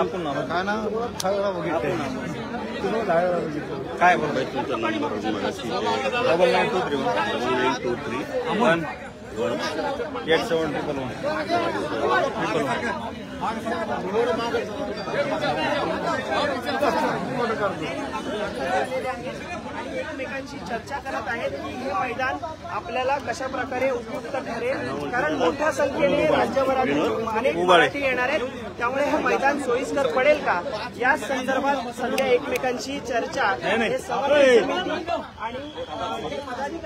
आपण काय ना काय बरोबर तुमचा नंबर 9923 एकमेकांशी चर्चा करत आहेत की हे मैदान आपल्याला कशा प्रकारे उपयुक्त ठरेल, कारण मोठ्या संख्येने राज्यभरातून अनेक मराठी येणार आहेत, त्यामुळे हे मैदान सोयीस्कर पडेल का या संदर्भात सध्या एकमेकांशी चर्चा हे समन्वय समिती आणि पदाधिकारी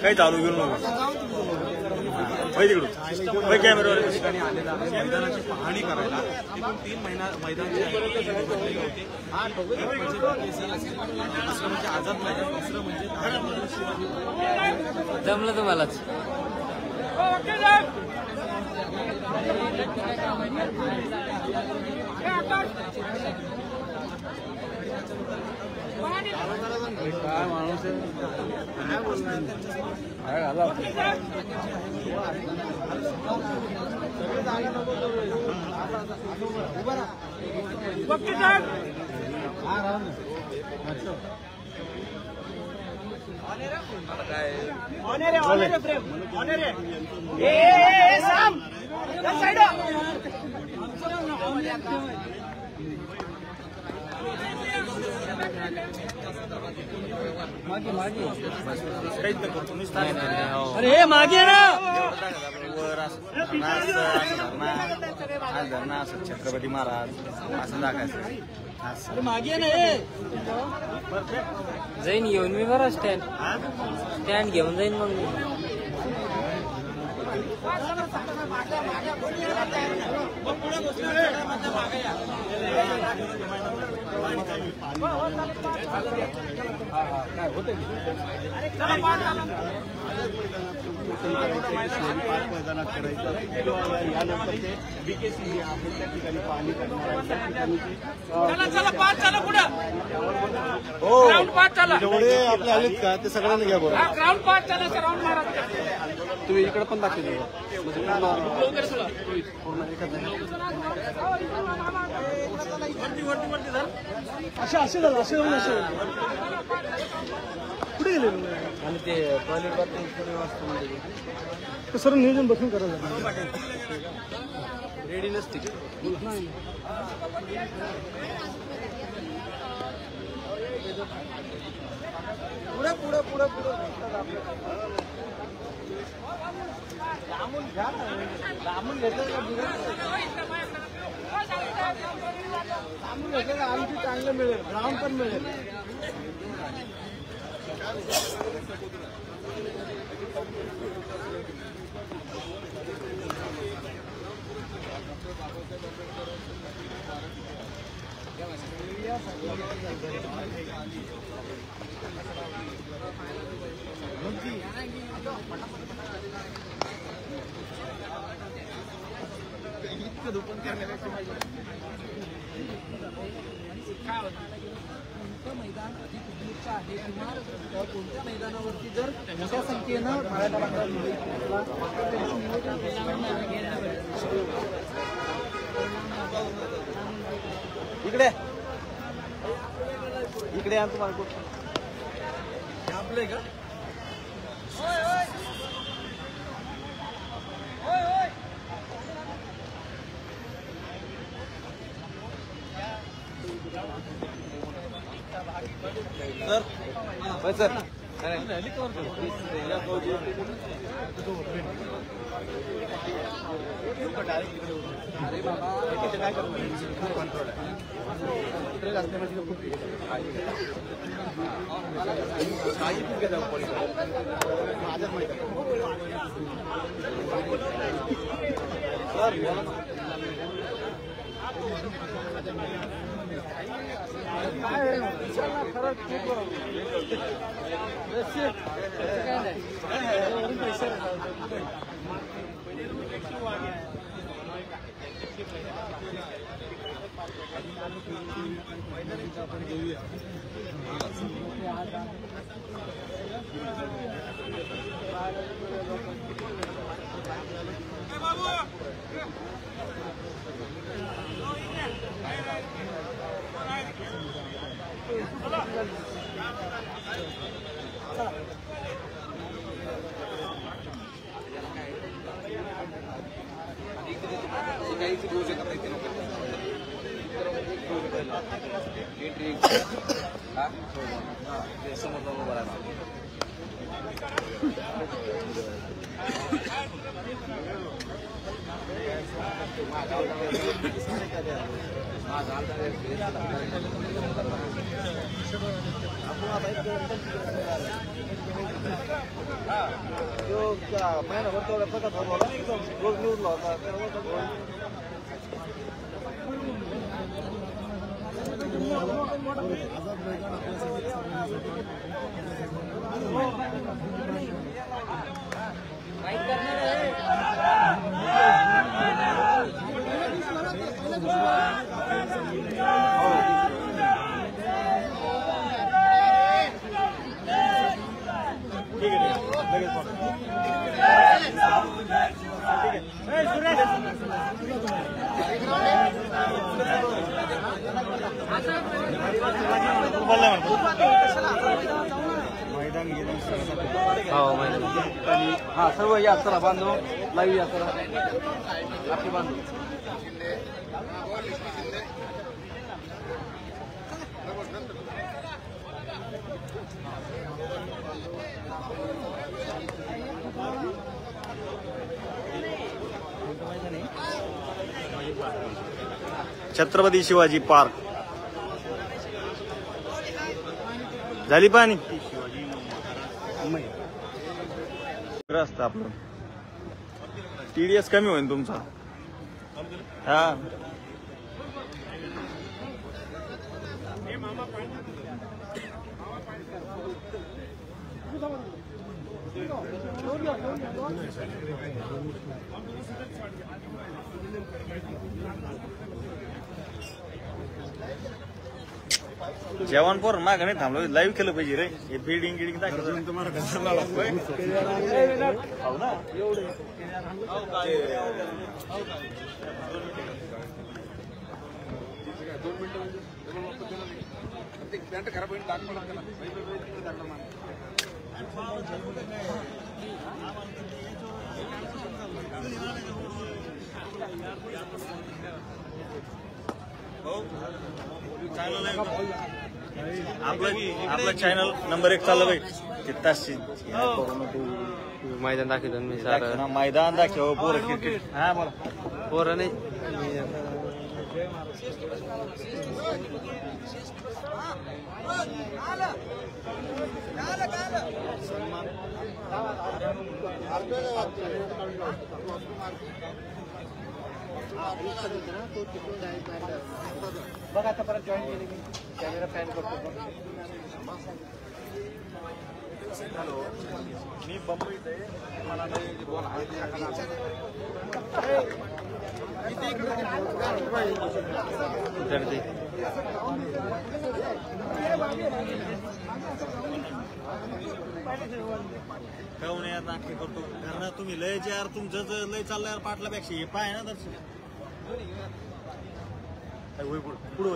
काही चालू घेऊन तिकडून कॅमेरावर मैदानाची पाहणी करायला एकूण 3 महिना मैदान म्हणजे आझाद मैदान, दुसरं म्हणजे जमलं तुम्हालाच काय माणूस अरे मागे ना असं छत्रपती महाराज असं दाखायचं मागे ना जाईन घेऊन मी बरं स्टँड घेऊन जाईन मग मी मैदानात करायचं यानंतर ते बीकेसी आपण त्या ठिकाणी पाहणी करणार जेवढे आपले आलेत का ते सगळ्यांना घ्या बरोबर तुम्ही इकडे पण दाखवले असे झालं कुठे गेले आणि ते टॉयलेट बाथरूम वाजता सर्व नियोजन बसून करायचं रेडी नसते पुढे पुढे पुढे पुढे लांबून घेतलं का आणखी चांगलं मिळेल, ग्राउंड पण मिळेल. मैदान अधिक उपयुक्त आहे किंवा कोणत्या मैदानावरती जर मोठ्या संख्येनं इकडे इकडे या तुम्हाला आपलं का सर सर अरे बाबा काय कंट्रोल पैसे हा सर्व या चला बांधव लाईव्ह या चला आपली बांधव छत्रपती शिवाजी पार्क झाली पाणी असतं आपलं TDS कमी होईल तुमचा हा जेवण पोर माग नाही थांबलो लाईव्ह केलं पाहिजे रे हे बिल्डिंग गिडिंग आपलं चॅनल नंबर 1 चाललं बाई तिथं मैदान दाखवतो मी सारं मैदान दाखव पोरं क्रिकेट हा बोला पोरं नाही बघ आता परत जॉईन केली मी कॅमेरा पॅन करतो हॅलो मी बंबईत आहे मला गर्दी कळून यार नाटके करतो कारण तुम्ही लय यार तुमचं लय चाललं यार पाटलापेक्षा हे पाय ना दर्शन पुढं पुढं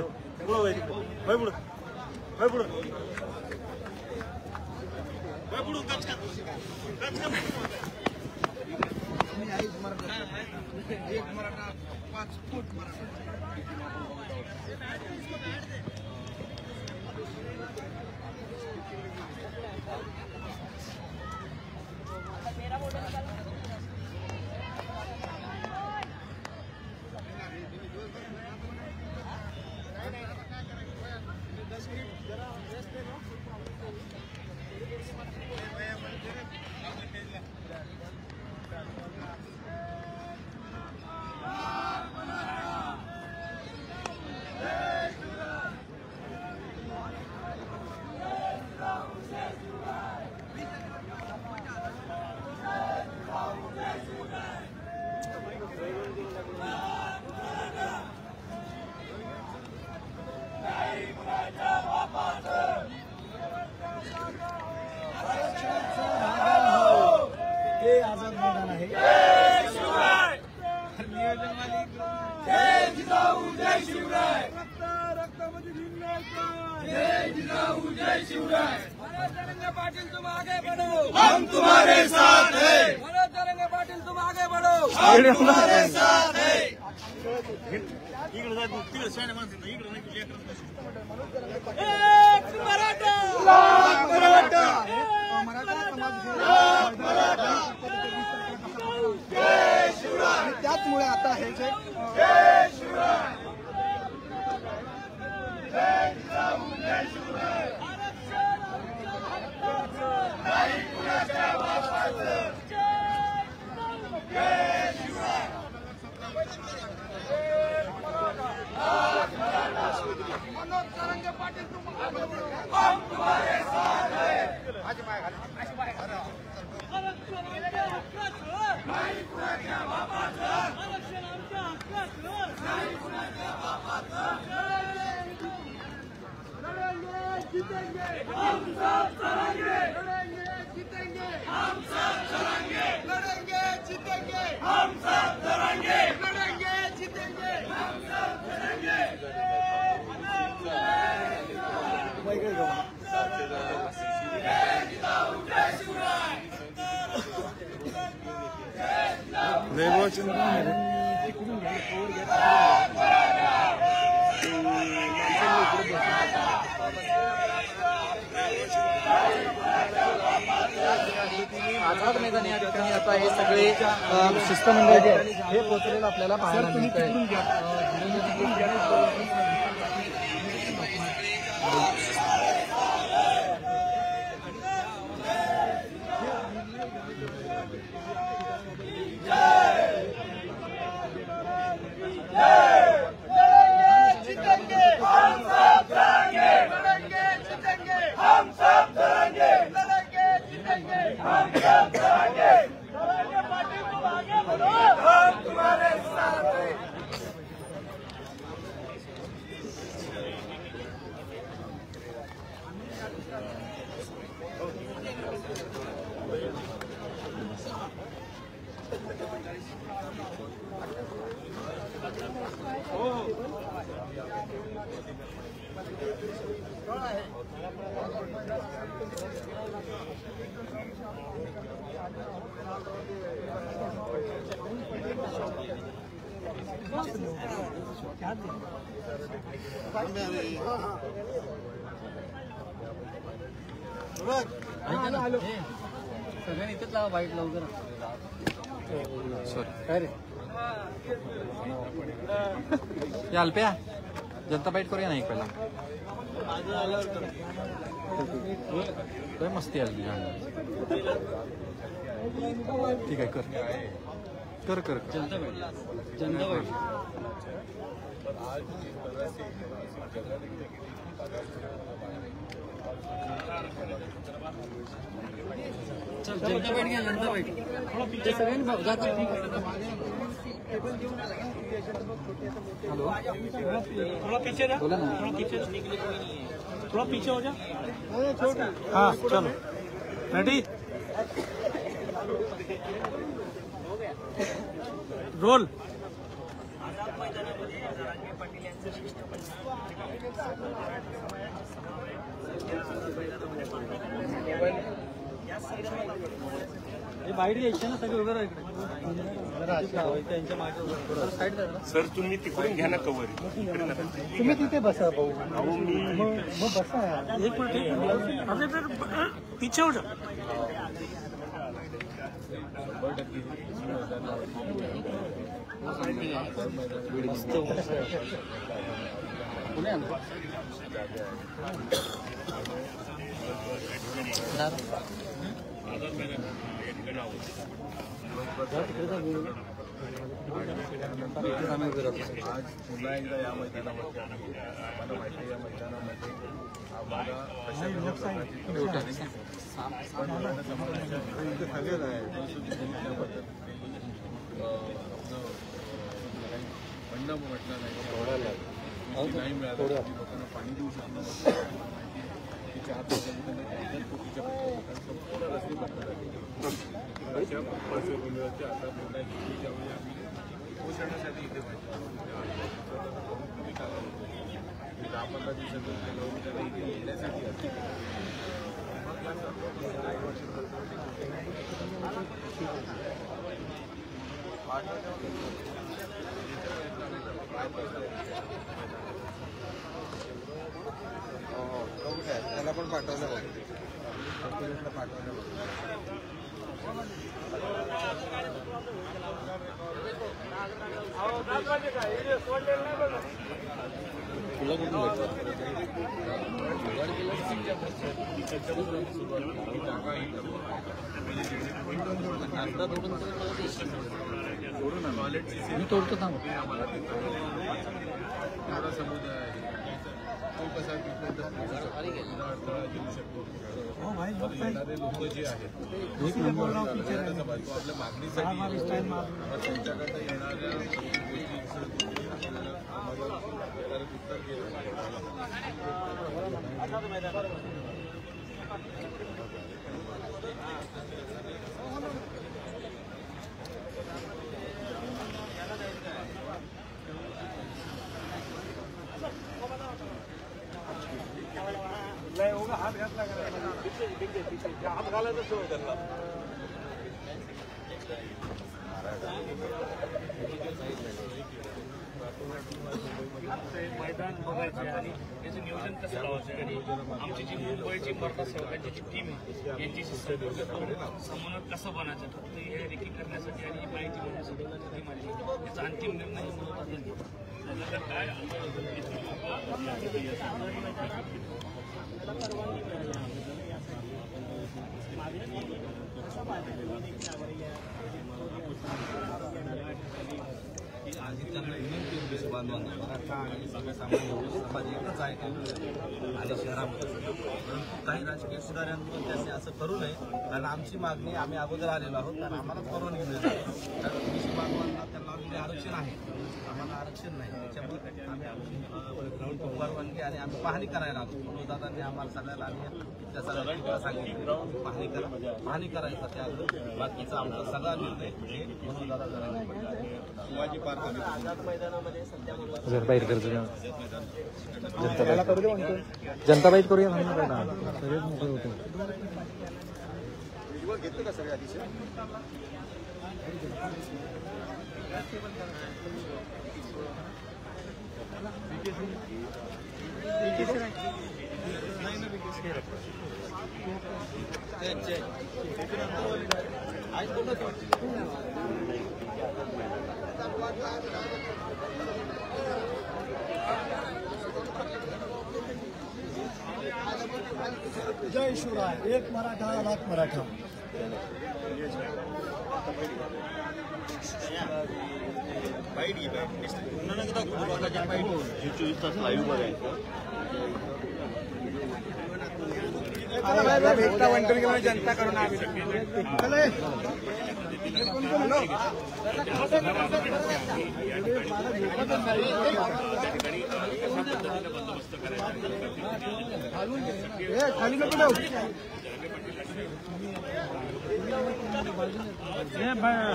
रक्तामध्ये जय जिजाऊ जय शिवराय। मनोज तरंगे पाटील तुम आगे बढ़ो, हम तुम्हारे साथ हैं। मनोज तरंगे पाटील तुम आगे बढ़ो, हम तुम्हारे साथ हैं। इकडे जाय तू, तिकडे शाणे माणसं इकडे नाही तुझ्या एक मराठा, लाख मराठा, जय शिवराय। त्याचमुळे आता हे जे जय शिवराय, जय जिजाऊ जय शिवराय। आरक्षण आमच्या हक्काचं, नाही कुणाच्या बापाचं। जय शिवराय। मनोज तरंगे पाटील तुम आगे बढ़ो, हम तुम्हारे साथ हैं। आरक्षण आमच्या हक्काचं, नाही कुणाच्या बापाचं। आरक्षण आमच्या हक्काचं, नाही कुणाच्या बापाचं। लड़ेंगे जीतेंगे, हम सब लड़ेंगे। लड़ेंगे जीतेंगे, हम सब लड़ेंगे। लड़ेंगे जीतेंगे, हम सब लड़ेंगे। लड़ेंगे जीतेंगे, हम सब लड़ेंगे। जय जिजाऊ जय शिवराय। आझाद मैदान या ठिकाणी आता हे सगळे शिष्टमंडळ जे आहे हे पोहोचलेलं आपल्याला पाहायला मिळतंय। जीतेंगे, हम सब लड़ेंगे। लड़ेंगे जीतेंगे, हम सब लड़ेंगे। लड़ेंगे जीतेंगे, हम सब लड़ेंगे। तरंगे पाटील तुम आगे बढ़ो, हम तुम्हारे साथ हैं। सगळ्यांनी इथेच लावा बाईट लवकर सॉरी काय रे अल्प्या जनता बाईट करूया ना एक पहिला लय मस्ती आली तुझ्या ठीक आहे कर कर कर जनता बाईट जनता बाईट चल जनता बाईट घ्या जनता बाईट ते सगळ्यांनी जातात हॅलो थोड़ा पीछे जा, बोला ना थोड़ा पीछे, थोड़ा पीछे हो जा। हाँ चलो रेडी रोल बाईट घ्यायची ना सगळे उभे त्यांच्या मागे सर तुम्ही तिकडून घ्या ना कवर तुम्ही तिथे बसा भाऊ मग बसा एक मिनट अरे फिर पीछे हो जा। आज पुन्हा एकदा या मैदानावरती आम्हाला माहिती आहे या मैदानामध्ये आम्हाला बंड म्हटलं नाही मिळालं लोकांना पाणी देऊ शकतो तिच्या हात कोटीच्या संपूर्ण रस्ते बंद झाले अशा पार्श्वभूमीवरती आता पुन्हा ज्यावेळी आम्ही पोषणासाठी इथे पाहिजे. 10-15 दिवसातून ते लोक त्याला इथे येण्यासाठी त्याला पण पाठवलं मी तोडतो थांब. एवढा समुदाय आहे तो कसा तिथपर्यंत येऊ शकतो. येणारे लोक जे आहेत त्याचा बाजू आपल्या मागणीसाठी त्यांच्याकडनं येणाऱ्या गोष्टी आपल्याला उत्तर केलं. हात घातला हात घालायचं सोय त्यांना. मैदान बघायचे आणि याचं नियोजन कसं लावायचं आणि आमची जी मुंबईची मराठा सेवकांची जी टीम आहे यांच्याशी समन्वय कसं बनायचं फक्त हे रेकी करण्यासाठी आणि माहिती मिळण्यासाठी टीम आली याचा अंतिम निर्णय काय बांधवांना मराठा आणि सर्वसामान्य समाज एकच आहे आणि शहरामध्ये परंतु काही राजकीय सुधारणांतून त्यांनी असं करू नये कारण आमची मागणी आम्ही अगोदर आलेलो आहोत कारण आम्हाला परवानगी मिळत आहे कारण ओबीसी बांधवांना त्यांना ऑलरेडी आरक्षण आहे आम्हाला आरक्षण नाही त्याच्यामुळे आम्ही परवानगी आणि आम्ही पाहणी करायला आलो दादांनी आम्हाला सगळ्याला आम्ही त्या सगळ्या सांगितलं पाहणी करायचं त्यात बाकीचा आमचा सगळा निर्णय हे दादा करायला शिवाजी पार्क मैदानामध्ये सध्या जनताबाईत करतो जनताबाईत करूया सगळेच मोठे होते. घेतलं का सगळे अतिशय जय शिवराय. एक मराठा लाख मराठा. जनता करून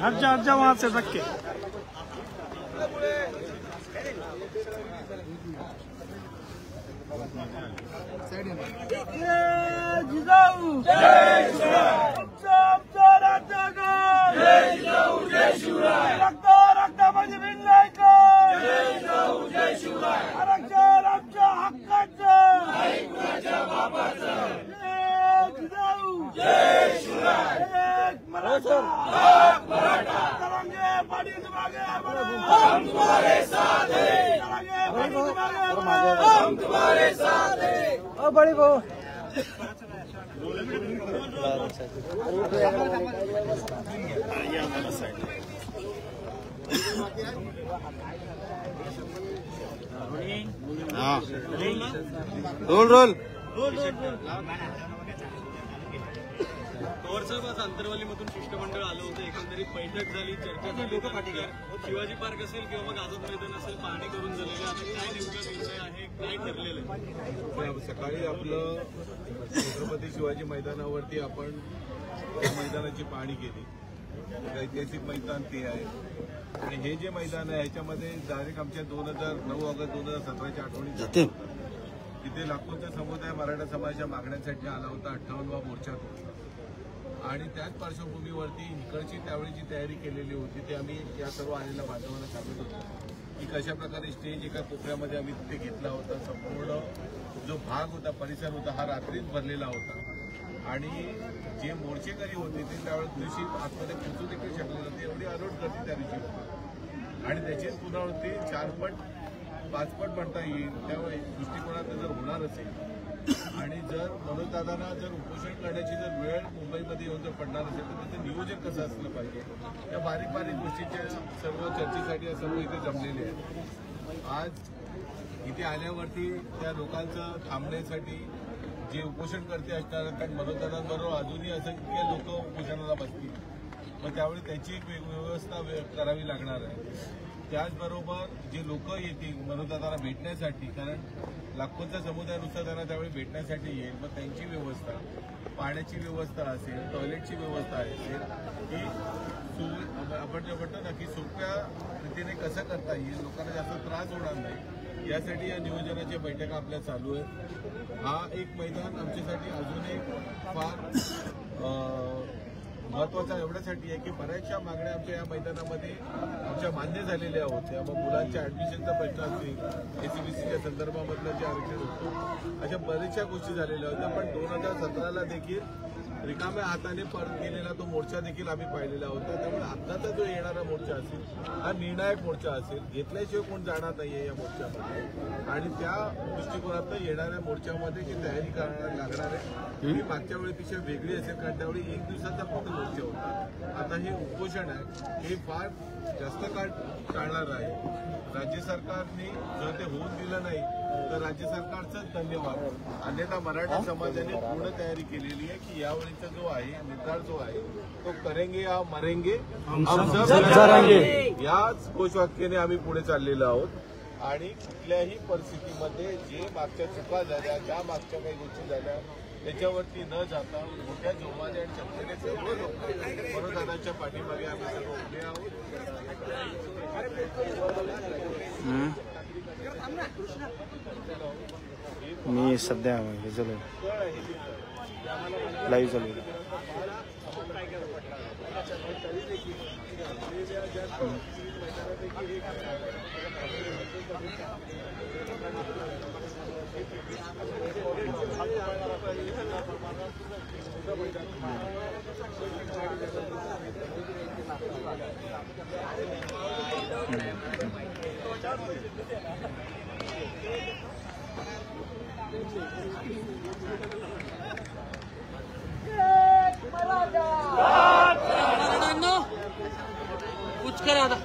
हर वहां से रख के बड़ी भाऊ रोल पवारसाहेब आज आंतरवालीमधून शिष्टमंडळ आलं होतं एकंदरीत बैठक झाली चर्चा झाली शिवाजी पार्क असेल किंवा मग आझाद मैदान असेल पाहणी करून झालेलं आता काय नेमका निर्णय आहे काय ठरलेलं आहे. सकाळी आपलं छत्रपती शिवाजी मैदानावरती आपण त्या मैदानाची पाहणी केली एक ऐतिहासिक मैदान ते आहे. आणि हे जे मैदान आहे ह्याच्यामध्ये डायरेक्ट आमच्या 9 ऑगस्ट 2017च्या आठवणी तिथे लाखोंचा समुदाय मराठा समाजाच्या मागण्यांसाठी आला होता. 58वा मोर्चा आणि त्याच पार्श्वभूमीवरती इकडची त्यावेळीची तयारी केलेली होती ते आम्ही या सर्व आलेल्या बांधवांना सांगत होतो की कशा प्रकारे स्टेज एका कोपऱ्यामध्ये आम्ही तिथे घेतला होता. संपूर्ण जो भाग होता परिसर होता हा रात्रीच भरलेला होता आणि जे मोर्चेकरी होते ते त्यावेळेस दिवशी आतमध्ये पोहोचू देखील शकले नव्हते. एवढी अलोट करते त्या दिवशी होती आणि त्याची पुनरावृत्ती 4 पट 5 पट म्हणता येईल. त्यामुळे दृष्टिकोनात जर होणार असेल आणि जर मनोजदादांना जर उपोषण करण्याची जर वेळ मुंबईमध्ये येऊन जर पडणार असेल तर त्याचं नियोजन कसं असलं पाहिजे त्या बारीक बारीक गोष्टीच्या सर्व चर्चेसाठी सर्व इथे जमलेले आहेत. आज इथे आल्यावरती त्या लोकांचं थांबण्यासाठी जे उपोषण करते असणार कारण मनोजदादांबरोबर अजूनही असंख्य लोक उपोषणाला बसतील मग त्यावेळी त्याची एक व्यवस्था करावी लागणार आहे. त्याचबरोबर जे लोक येतील मनोजदादांना भेटण्यासाठी कारण लाखोंच्या समुदायानुसार त्यांना त्यावेळी भेटण्यासाठी येईल मग त्यांची व्यवस्था पाण्याची व्यवस्था असेल टॉयलेटची व्यवस्था असेल ही आपण जे म्हणतो ना की सोप्या रीतीने कसं करता येईल लोकांना जास्त त्रास होणार नाही यासाठी या नियोजनाच्या बैठका आपल्या चालू आहेत. हा एक मैदान आमच्यासाठी अजून एक फार महत्वाचा एवढ्यासाठी आहे की बऱ्याचशा मागण्या आमच्या या मैदानामध्ये आमच्या मान्य झालेल्या होत्या. मग मुलांच्या ऍडमिशनचा प्रश्न असेल एसीबीसीच्या संदर्भामधलं जे आरक्षण होतं अशा बऱ्याचशा गोष्टी झालेल्या होत्या. पण 2017ला देखील रिकाम्या हाताने परत केलेला तो मोर्चा देखील आम्ही पाहिलेला होता. त्यामुळे आत्ताचा जो येणारा मोर्चा असेल हा निर्णायक मोर्चा असेल. घेतल्याशिवाय कोण जाणार नाहीये या मोर्चामध्ये आणि त्या दृष्टिकोनात येणाऱ्या मोर्चामध्ये जी तयारी करायला लागणार आहे ही मागच्या वेळेपेक्षा वेगळी असेल कारण त्यावेळी 1 दिवसाचा फक्त मोर्चा होता. आता हे उपोषण आहे हे फार जास्त काळ चालणार आहे. राज्य सरकारने जर ते होऊन दिलं नाही तर राज्य सरकारचंच धन्यवाद. अन्यथा मराठा समाजाने पूर्ण तयारी केलेली आहे की यावेळीचा जो आहे निर्धार जो आहे तो करेंगे या मरेंगे हम सब लढेंगे याच घोषवाक्याने आम्ही पुढे चाललेलो आहोत आणि कुठल्याही परिस्थितीमध्ये जे मागच्या चुका झाल्या ज्या मागच्या काही गोष्टी झाल्या त्याच्यावरती न जाता मोठ्या जोमाने आणि क्षमतेने सर्व लोक मनोजदादांच्या पाठीमागे आम्ही सर्व उभे आहोत. मी सध्या हे चालू लाईव्ह चालू कुछ करा था